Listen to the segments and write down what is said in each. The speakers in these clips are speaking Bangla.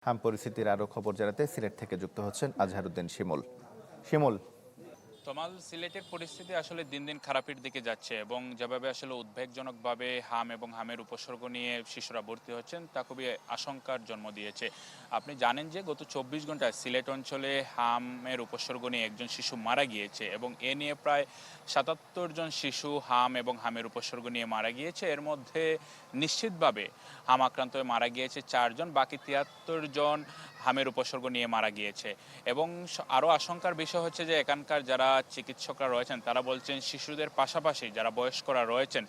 হাম পরিস্থিতির আরো খবর জানাতে সিলেট থেকে যুক্ত হচ্ছেন আজহারউদ্দিন শিমুল। শিমুল, তমাল, সিলেটের পরিস্থিতি আসলে দিন দিন খারাপের দিকে যাচ্ছে এবং যেভাবে আসলে উদ্বেগজনকভাবে হাম এবং হামের উপসর্গ নিয়ে শিশুরা ভর্তি হচ্ছেন তা খুবই আশঙ্কার জন্ম দিয়েছে। আপনি জানেন যে গত ২৪ ঘন্টায় সিলেট অঞ্চলে হামের উপসর্গ নিয়ে একজন শিশু মারা গিয়েছে এবং এ নিয়ে প্রায় ৭৭ জন শিশু হাম এবং হামের উপসর্গ নিয়ে মারা গিয়েছে। এর মধ্যে নিশ্চিতভাবে হাম আক্রান্ত হয়ে মারা গিয়েছে ৪ জন, বাকি ৭৩ জন হামের উপসর্গ নিয়ে মারা গিয়েছে। এবং আরও আশঙ্কার বিষয় হচ্ছে যে এখানকার যারা চিকিৎসকরা রয়েছেন তারা বলছেন শিশুদের পাশাপাশি যারা বয়স্করা রয়েছেন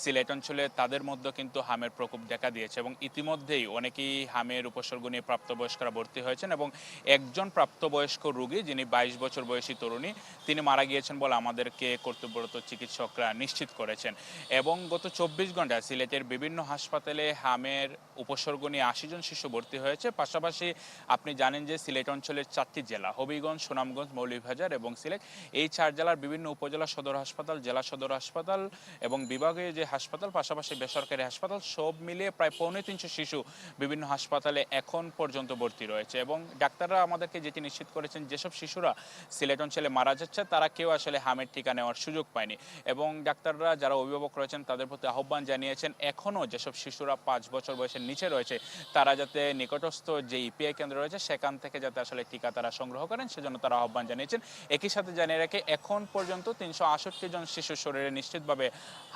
সিলেট অঞ্চলে তাদের মধ্যে কিন্তু হামের প্রকোপ দেখা দিয়েছে এবং ইতিমধ্যেই অনেকেই হামের উপসর্গ নিয়ে প্রাপ্তবয়স্করা ভর্তি হয়েছেন এবং একজন প্রাপ্তবয়স্ক রোগী যিনি ২২ বছর বয়সী তরুণী তিনি মারা গিয়েছেন বলে আমাদেরকে কর্তব্যরত চিকিৎসকরা নিশ্চিত করেছেন। এবং গত ২৪ ঘন্টায় সিলেটের বিভিন্ন হাসপাতালে হামের উপসর্গ নিয়ে ৮০ জন শিশু ভর্তি হয়েছে। পাশাপাশি আপনি জানেন যে সিলেট অঞ্চলের ৪টি জেলা হবিগঞ্জ, সুনামগঞ্জ, মৌলভীবাজার এবং সিলেট, এই ৪ জেলার বিভিন্ন উপজেলা সদর হাসপাতাল, জেলা সদর হাসপাতাল এবং বিভাগীয় যে হাসপাতাল, পাশাপাশি বেসরকারি হাসপাতাল সব মিলিয়ে প্রায় ৩৫০ শিশু বিভিন্ন হাসপাতালে এখন পর্যন্ত ভর্তি রয়েছে। এবং ডাক্তাররা আমাদেরকে যেটি নিশ্চিত করেছেন যেসব শিশুরা সিলেট অঞ্চলে মারা যাচ্ছে তারা কেউ আসলে হামের টিকা নেওয়ার সুযোগ পায়নি। এবং ডাক্তাররা যারা অভিভাবক রয়েছেন তাদের প্রতি আহ্বান জানিয়েছেন এখনও যেসব শিশুরা ৫ বছর বয়সের নিচে রয়েছে তারা যাতে নিকটস্থ যে ইপিআই কেন্দ্র রয়েছে সেখান থেকে যাতে আসলে টিকা তারা সংগ্রহ করেন সেজন্য তারা আহ্বান জানিয়েছেন। একই সাথে জানিয়ে রাখে এখন পর্যন্ত ৩৬৮ জন শিশুর শরীরে নিশ্চিতভাবে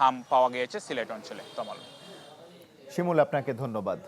হাম পাওয়া গিয়েছে সিলেট অঞ্চলে। তমাল, শিমুল আপনাকে ধন্যবাদ।